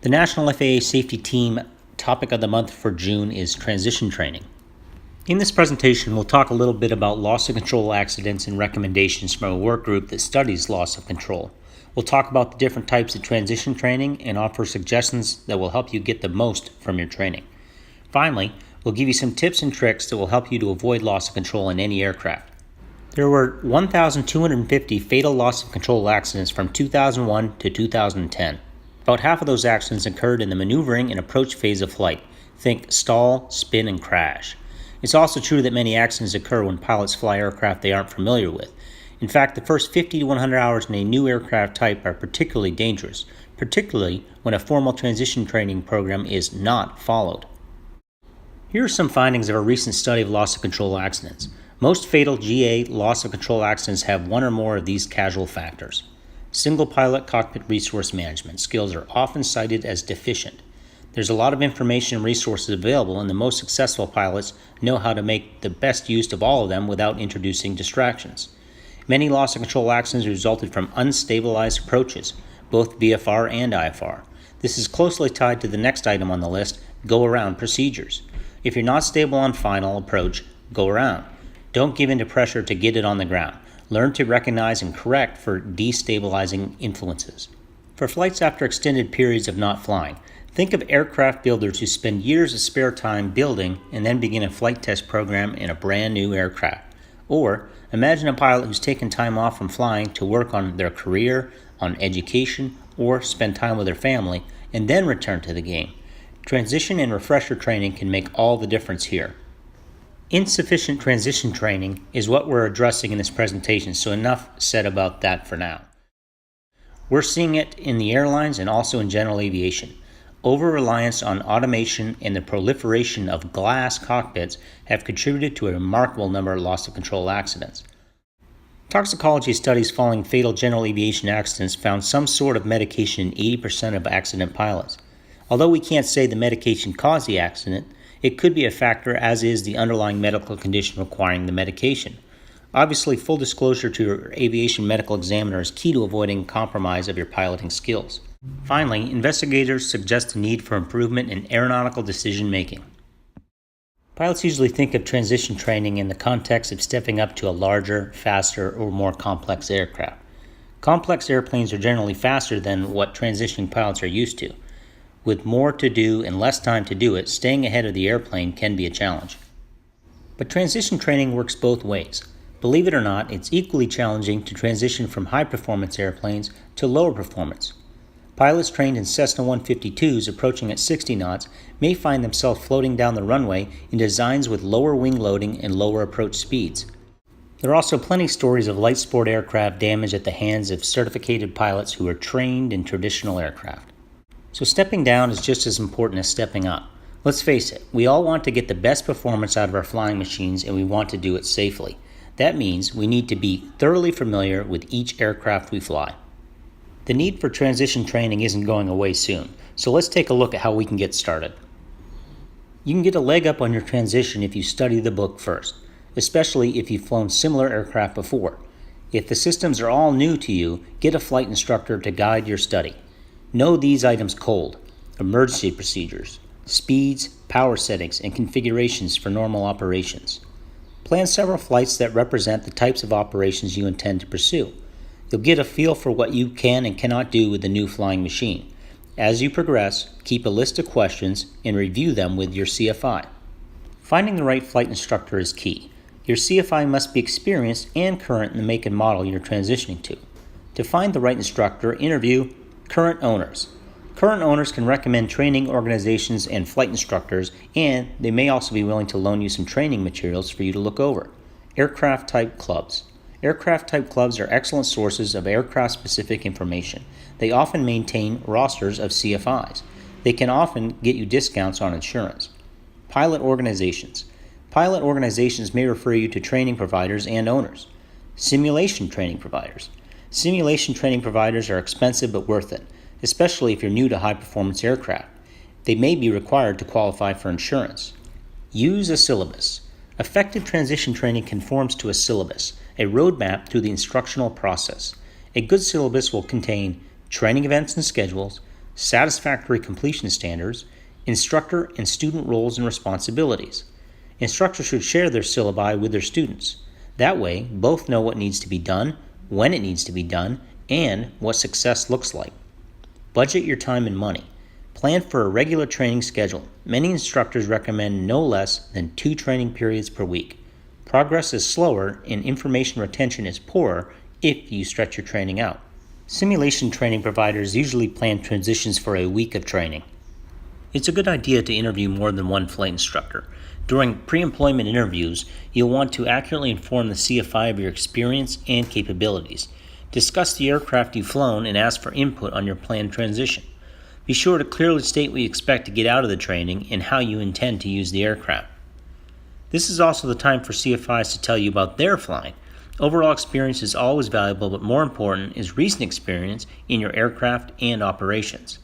The National FAA Safety Team topic of the month for June is transition training. In this presentation, we'll talk a little bit about loss of control accidents and recommendations from a work group that studies loss of control. We'll talk about the different types of transition training and offer suggestions that will help you get the most from your training. Finally, we'll give you some tips and tricks that will help you to avoid loss of control in any aircraft. There were 1,250 fatal loss of control accidents from 2001 to 2010. About half of those accidents occurred in the maneuvering and approach phase of flight. Think stall, spin, and crash. It's also true that many accidents occur when pilots fly aircraft they aren't familiar with. In fact, the first 50 to 100 hours in a new aircraft type are particularly dangerous, particularly when a formal transition training program is not followed. Here are some findings of a recent study of loss of control accidents. Most fatal GA loss of control accidents have one or more of these causal factors. Single pilot cockpit resource management skills are often cited as deficient. There's a lot of information and resources available, and the most successful pilots know how to make the best use of all of them without introducing distractions. Many loss of control accidents resulted from unstabilized approaches, both VFR and IFR. This is closely tied to the next item on the list, go-around procedures. If you're not stable on final approach, go around. Don't give in to pressure to get it on the ground. Learn to recognize and correct for destabilizing influences. For flights after extended periods of not flying, think of aircraft builders who spend years of spare time building and then begin a flight test program in a brand new aircraft. Or imagine a pilot who's taken time off from flying to work on their career, on education, or spend time with their family and then return to the game. Transition and refresher training can make all the difference here. Insufficient transition training is what we're addressing in this presentation, so enough said about that for now. We're seeing it in the airlines and also in general aviation. Over-reliance on automation and the proliferation of glass cockpits have contributed to a remarkable number of loss of control accidents. Toxicology studies following fatal general aviation accidents found some sort of medication in 80% of accident pilots. Although we can't say the medication caused the accident, it could be a factor, as is the underlying medical condition requiring the medication. Obviously, full disclosure to your aviation medical examiner is key to avoiding compromise of your piloting skills. Finally, investigators suggest the need for improvement in aeronautical decision making. Pilots usually think of transition training in the context of stepping up to a larger, faster, or more complex aircraft. Complex airplanes are generally faster than what transitioning pilots are used to. With more to do and less time to do it, staying ahead of the airplane can be a challenge. But transition training works both ways. Believe it or not, it's equally challenging to transition from high-performance airplanes to lower performance. Pilots trained in Cessna 152s approaching at 60 knots may find themselves floating down the runway in designs with lower wing loading and lower approach speeds. There are also plenty of stories of light sport aircraft damaged at the hands of certificated pilots who are trained in traditional aircraft. So stepping down is just as important as stepping up. Let's face it, we all want to get the best performance out of our flying machines, and we want to do it safely. That means we need to be thoroughly familiar with each aircraft we fly. The need for transition training isn't going away soon, so let's take a look at how we can get started. You can get a leg up on your transition if you study the book first, especially if you've flown similar aircraft before. If the systems are all new to you, get a flight instructor to guide your study. Know these items cold: emergency procedures, speeds, power settings, and configurations for normal operations. Plan several flights that represent the types of operations you intend to pursue. You'll get a feel for what you can and cannot do with the new flying machine. As you progress, keep a list of questions and review them with your CFI. Finding the right flight instructor is key. Your CFI must be experienced and current in the make and model you're transitioning to. To find the right instructor, interview current owners. Current owners can recommend training organizations and flight instructors, and they may also be willing to loan you some training materials for you to look over. Aircraft type clubs. Aircraft type clubs are excellent sources of aircraft-specific information. They often maintain rosters of CFIs. They can often get you discounts on insurance. Pilot organizations. Pilot organizations may refer you to training providers and owners. Simulation training providers. Simulation training providers are expensive but worth it, especially if you're new to high-performance aircraft. They may be required to qualify for insurance. Use a syllabus. Effective transition training conforms to a syllabus, a roadmap through the instructional process. A good syllabus will contain training events and schedules, satisfactory completion standards, instructor and student roles and responsibilities. Instructors should share their syllabi with their students. That way, both know what needs to be done, when it needs to be done, and what success looks like. Budget your time and money. Plan for a regular training schedule. Many instructors recommend no less than 2 training periods per week. Progress is slower and information retention is poorer if you stretch your training out. Simulation training providers usually plan transitions for a week of training. It's a good idea to interview more than one flight instructor. During pre-employment interviews, you'll want to accurately inform the CFI of your experience and capabilities. Discuss the aircraft you've flown and ask for input on your planned transition. Be sure to clearly state what you expect to get out of the training and how you intend to use the aircraft. This is also the time for CFIs to tell you about their flying. Overall experience is always valuable, but more important is recent experience in your aircraft and operations.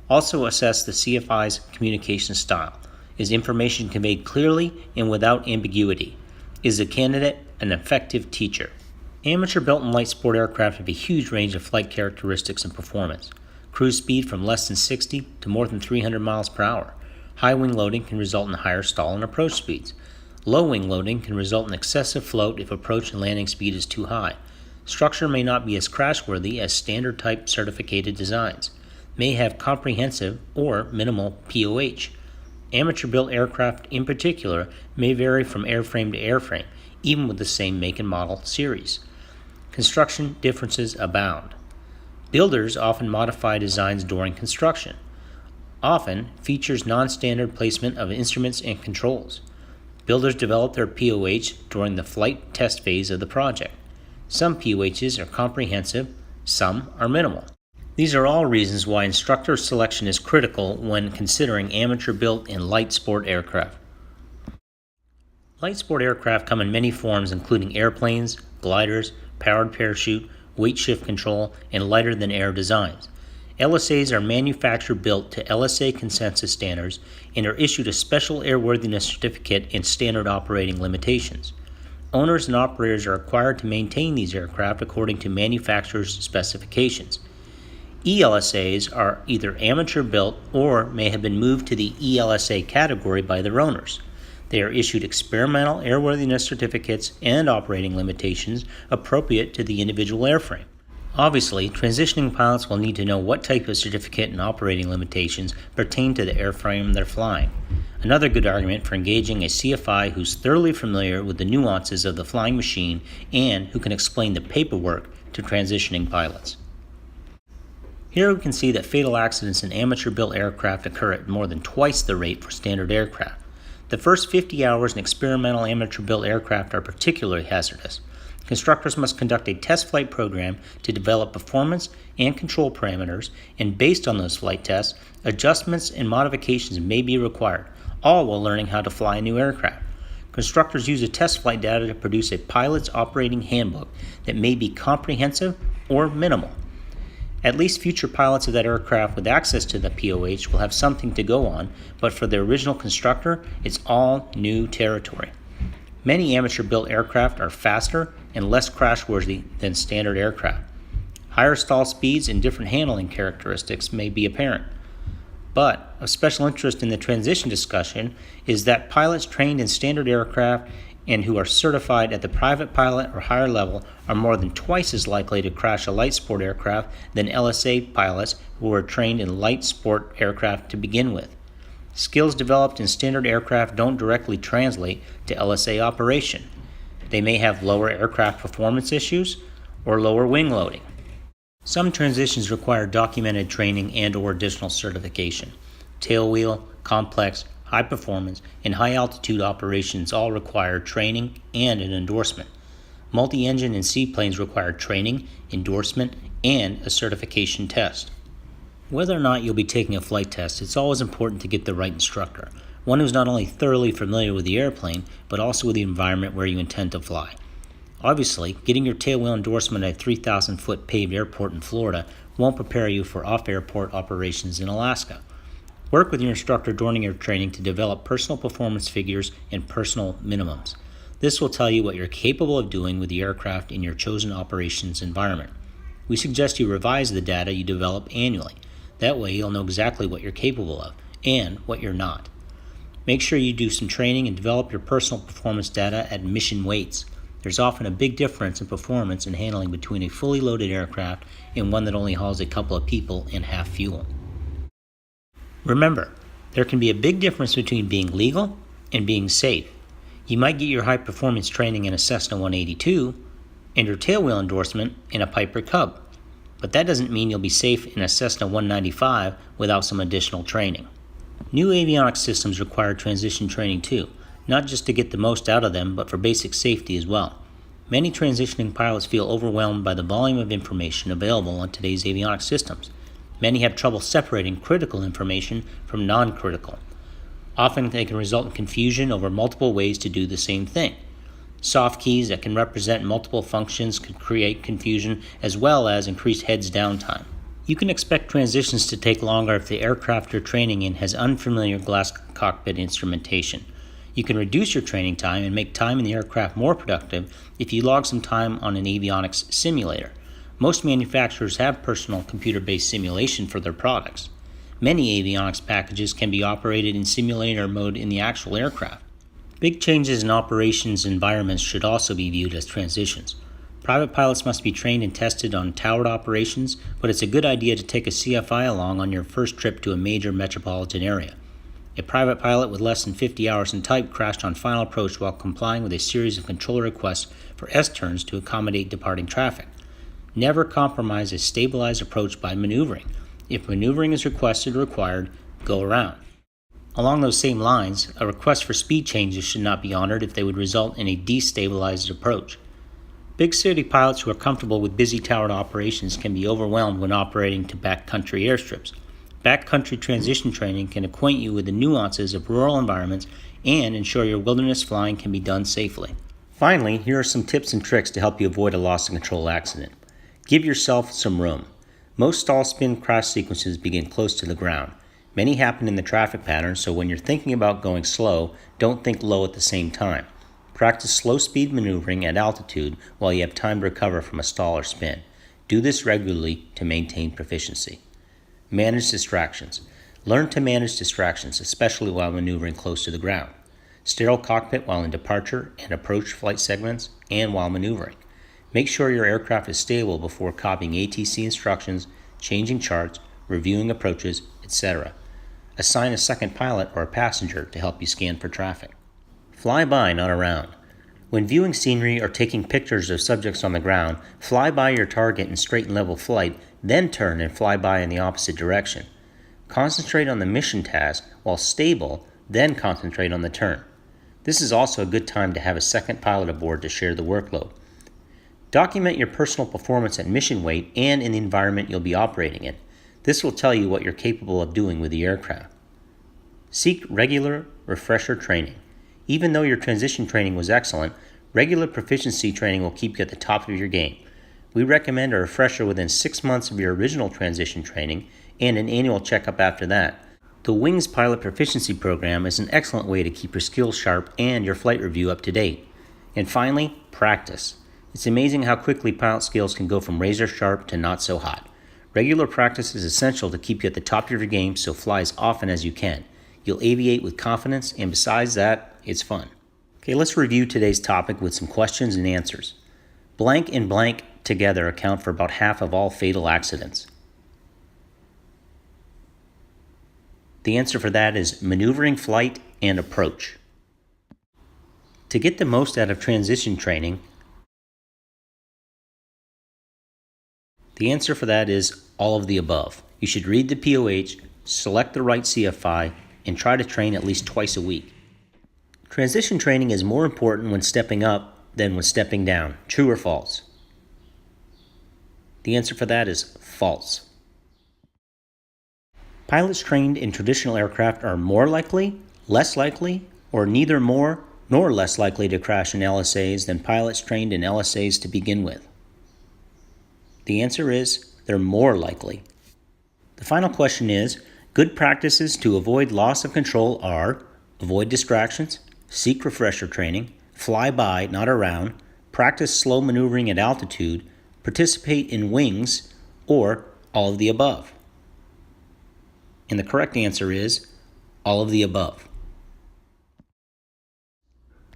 Also assess the CFI's communication style. Is information conveyed clearly and without ambiguity? Is the candidate an effective teacher? Amateur-built and light sport aircraft have a huge range of flight characteristics and performance. Cruise speed from less than 60 to more than 300 miles per hour. High wing loading can result in higher stall and approach speeds. Low wing loading can result in excessive float if approach and landing speed is too high. Structure may not be as crashworthy as standard type certificated designs. May have comprehensive or minimal POH. Amateur-built aircraft in particular may vary from airframe to airframe, even with the same make and model series. Construction differences abound. Builders often modify designs during construction. Often features non-standard placement of instruments and controls. Builders develop their POH during the flight test phase of the project. Some POHs are comprehensive, some are minimal. These are all reasons why instructor selection is critical when considering amateur-built and light sport aircraft. Light sport aircraft come in many forms, including airplanes, gliders, powered parachute, weight shift control, and lighter-than-air designs. LSAs are manufacturer-built to LSA consensus standards and are issued a special airworthiness certificate and standard operating limitations. Owners and operators are required to maintain these aircraft according to manufacturer's specifications. ELSAs are either amateur-built or may have been moved to the ELSA category by their owners. They are issued experimental airworthiness certificates and operating limitations appropriate to the individual airframe. Obviously, transitioning pilots will need to know what type of certificate and operating limitations pertain to the airframe they're flying. Another good argument for engaging a CFI who's thoroughly familiar with the nuances of the flying machine and who can explain the paperwork to transitioning pilots. Here we can see that fatal accidents in amateur-built aircraft occur at more than twice the rate for standard aircraft. The first 50 hours in experimental amateur-built aircraft are particularly hazardous. Constructors must conduct a test flight program to develop performance and control parameters, and based on those flight tests, adjustments and modifications may be required, all while learning how to fly a new aircraft. Constructors use the test flight data to produce a pilot's operating handbook that may be comprehensive or minimal. At least future pilots of that aircraft with access to the POH will have something to go on, but for the original constructor, it's all new territory. Many amateur-built aircraft are faster and less crashworthy than standard aircraft. Higher stall speeds and different handling characteristics may be apparent. But of special interest in the transition discussion is that pilots trained in standard aircraft and who are certified at the private pilot or higher level are more than twice as likely to crash a light sport aircraft than LSA pilots who were trained in light sport aircraft to begin with. Skills developed in standard aircraft don't directly translate to LSA operation. They may have lower aircraft performance issues or lower wing loading. Some transitions require documented training and/or additional certification. Tailwheel, complex, high performance, and high altitude operations all require training and an endorsement. Multi-engine and seaplanes require training, endorsement, and a certification test. Whether or not you'll be taking a flight test, it's always important to get the right instructor, one who's not only thoroughly familiar with the airplane, but also with the environment where you intend to fly. Obviously, getting your tailwheel endorsement at a 3,000-foot paved airport in Florida won't prepare you for off-airport operations in Alaska. Work with your instructor during your training to develop personal performance figures and personal minimums. This will tell you what you're capable of doing with the aircraft in your chosen operations environment. We suggest you revise the data you develop annually. That way you'll know exactly what you're capable of and what you're not. Make sure you do some training and develop your personal performance data at mission weights. There's often a big difference in performance and handling between a fully loaded aircraft and one that only hauls a couple of people and half fuel. Remember, there can be a big difference between being legal and being safe. You might get your high performance training in a Cessna 182 and your tailwheel endorsement in a Piper Cub, but that doesn't mean you'll be safe in a Cessna 195 without some additional training. New avionics systems require transition training too, not just to get the most out of them, but for basic safety as well. Many transitioning pilots feel overwhelmed by the volume of information available on today's avionics systems. Many have trouble separating critical information from non-critical. Often they can result in confusion over multiple ways to do the same thing. Soft keys that can represent multiple functions could create confusion as well as increased heads down time. You can expect transitions to take longer if the aircraft you're training in has unfamiliar glass cockpit instrumentation. You can reduce your training time and make time in the aircraft more productive if you log some time on an avionics simulator. Most manufacturers have personal computer-based simulation for their products. Many avionics packages can be operated in simulator mode in the actual aircraft. Big changes in operations environments should also be viewed as transitions. Private pilots must be trained and tested on towered operations, but it's a good idea to take a CFI along on your first trip to a major metropolitan area. A private pilot with less than 50 hours in type crashed on final approach while complying with a series of controller requests for S-turns to accommodate departing traffic. Never compromise a stabilized approach by maneuvering. If maneuvering is requested or required, go around. Along those same lines, a request for speed changes should not be honored if they would result in a destabilized approach. Big city pilots who are comfortable with busy towered operations can be overwhelmed when operating to backcountry airstrips. Backcountry transition training can acquaint you with the nuances of rural environments and ensure your wilderness flying can be done safely. Finally, here are some tips and tricks to help you avoid a loss of control accident. Give yourself some room. Most stall spin crash sequences begin close to the ground. Many happen in the traffic pattern, so when you're thinking about going slow, don't think low at the same time. Practice slow speed maneuvering at altitude while you have time to recover from a stall or spin. Do this regularly to maintain proficiency. Manage distractions. Learn to manage distractions, especially while maneuvering close to the ground. Sterile cockpit while in departure and approach flight segments and while maneuvering. Make sure your aircraft is stable before copying ATC instructions, changing charts, reviewing approaches, etc. Assign a second pilot or a passenger to help you scan for traffic. Fly by, not around. When viewing scenery or taking pictures of subjects on the ground, fly by your target in straight and level flight, then turn and fly by in the opposite direction. Concentrate on the mission task while stable, then concentrate on the turn. This is also a good time to have a second pilot aboard to share the workload. Document your personal performance at mission weight and in the environment you'll be operating in. This will tell you what you're capable of doing with the aircraft. Seek regular refresher training. Even though your transition training was excellent, regular proficiency training will keep you at the top of your game. We recommend a refresher within 6 months of your original transition training and an annual checkup after that. The Wings Pilot Proficiency Program is an excellent way to keep your skills sharp and your flight review up to date. And finally, practice. It's amazing how quickly pilot skills can go from razor sharp to not so hot. Regular practice is essential to keep you at the top of your game, so fly as often as you can. You'll aviate with confidence, and besides that, it's fun. Okay, let's review today's topic with some questions and answers. Blank and blank together account for about half of all fatal accidents. The answer for that is maneuvering flight and approach. To get the most out of transition training, the answer for that is all of the above. You should read the POH, select the right CFI, and try to train at least twice a week. Transition training is more important when stepping up than when stepping down. True or false? The answer for that is false. Pilots trained in traditional aircraft are more likely, less likely, or neither more nor less likely to crash in LSAs than pilots trained in LSAs to begin with. The answer is they're more likely. The final question is, good practices to avoid loss of control are avoid distractions, seek refresher training, fly by, not around, practice slow maneuvering at altitude, participate in wings, or all of the above. And the correct answer is all of the above.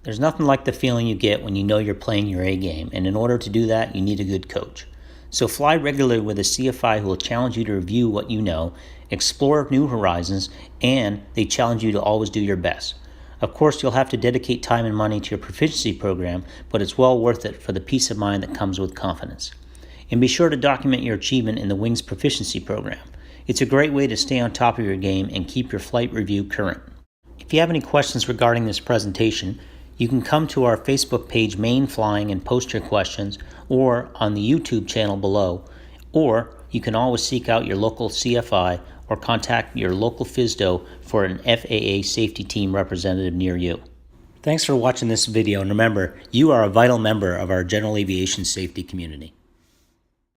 There's nothing like the feeling you get when you know you're playing your A game, and in order to do that, you need a good coach. So fly regularly with a CFI who will challenge you to review what you know, explore new horizons, and they challenge you to always do your best. Of course, you'll have to dedicate time and money to your proficiency program, but it's well worth it for the peace of mind that comes with confidence. And be sure to document your achievement in the Wings Proficiency Program. It's a great way to stay on top of your game and keep your flight review current. If you have any questions regarding this presentation, you can come to our Facebook page, Maine Flying, and post your questions, or on the YouTube channel below, or you can always seek out your local CFI or contact your local FSDO for an FAA safety team representative near you. Thanks for watching this video, and remember, you are a vital member of our general aviation safety community.